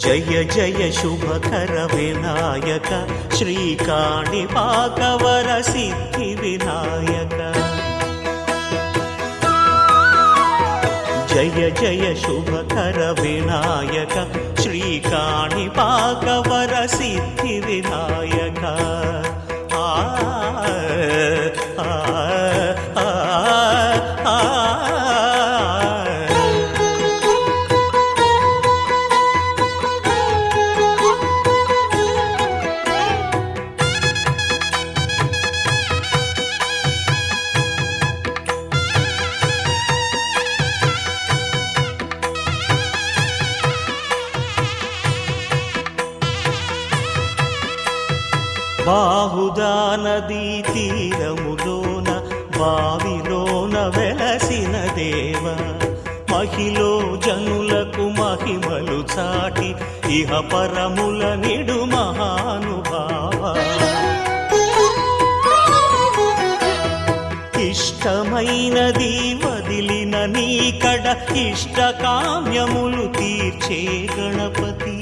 జయ జయ శుభకర వినాయక శ్రీకాణిపాకవర సిద్ధి వినాయక జయ జయ శుభకర వినాయక శ్రీకాణిపాకవర సిద్ధి వినాయక బాహుదా నదీ తీరములోన బావిలోన వెలసిన దేవ మహిలో జనులకు మహిమలు చాటి ఇహ పరముల నిడు మహానుభావ ఇష్టమైనది వదిలిన నీకడ ఇష్ట కామ్యములు తీర్చే గణపతి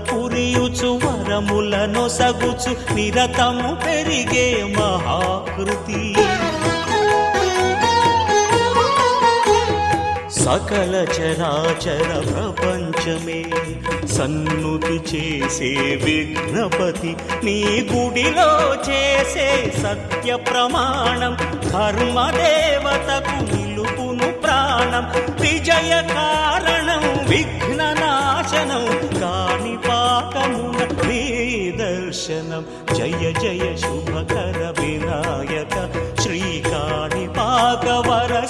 పురియుచు వరములను సగుచు నిరతము పెరిగే మహాకృతి సకల చరాచర ప్రపంచమే సన్నుతి చేసే విఘ్నపతి నీ గుడిలో చేసే సత్య ప్రమాణం ధర్మదేవతకు నిలుపును ప్రాణం విజయ కారణం విఘ్న నాశనం కాణిపాకమున నీ దర్శనం జయ జయ శుభకర వినాయక శ్రీకాణిపాకవర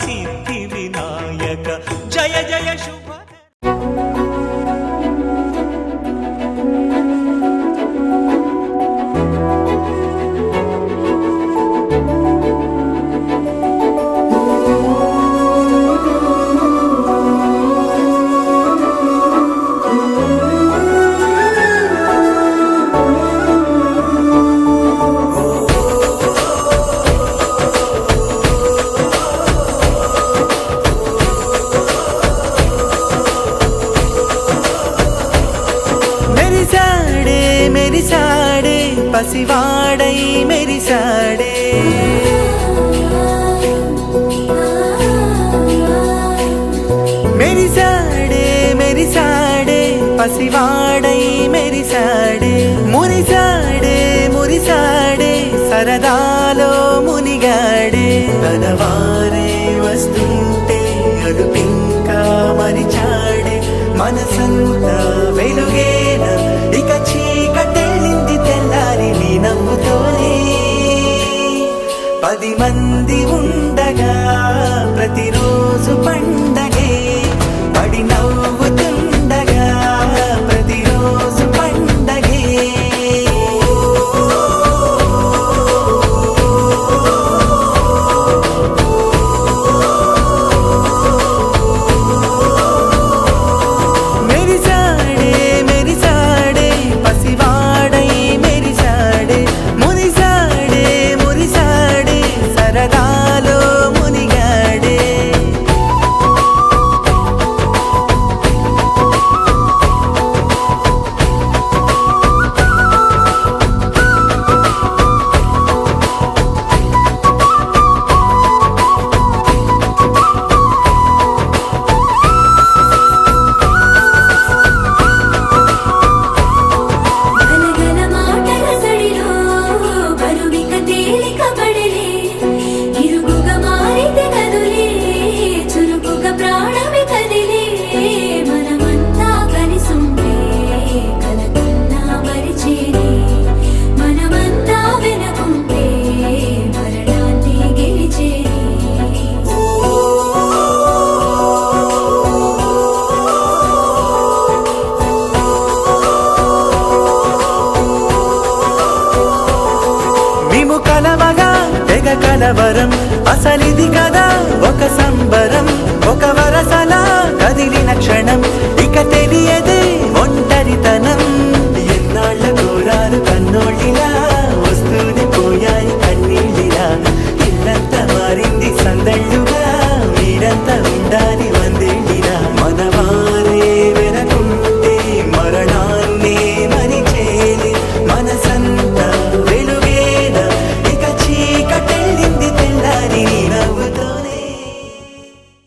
సిద్ధి వినాయక జయ జయ శుభ పసివాడై మెరిసాడే మెరిసాడే మెరిసాడే పసివాడై మెరిసాడే మురిసాడే మురిసాడే సరదాలో మునిగాడే తనవారే వస్తుంటే అడుపింకా మరిచాడే మనసంతా వెలుగేన ఇక చీకటెళ్ళింది తెల్లారి నీ నవ్వుతోనే 10 మంది ఉండగా ప్రతిరోజు